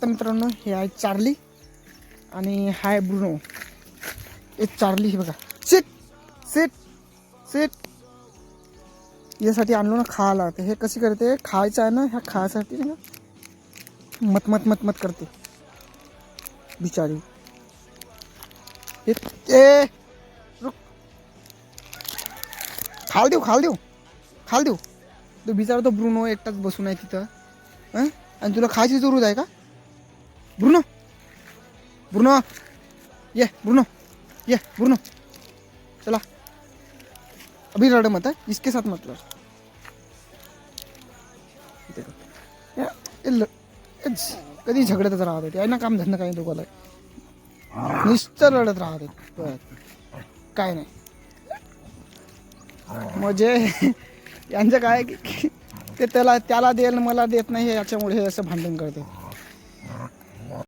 तर मित्रांनो हे आहे चार्ली आणि हाय ब्रुनो. एक चार्ली हे बघा. सिट सिट सिट यासाठी आणलो ना खायला. तर हे कशी करते खायचं आहे ना, ह्या खायसाठी ना मत मत मत मत करते बिचारी. ए रुक, खाल देऊ खाल देऊ खाल देऊ. तो बिचारा तो ब्रुनो एकटाच बसून आहे तिथं. आणि तुला खायची जरूर आहे का ब्रुनो? ब्रुनो ये ब्रुनो ये ब्रुनो चला. अभी लड़ मत है, इसके साथ मत लड़. कधी झगडतच राहत आहे ना, काम धंदा काही दोघाला नुसतं लढत राहते. काय नाही म्हणजे यांचं काय की ते त्याला देईल मला देत नाही, याच्यामुळे हे असं भांडण करते.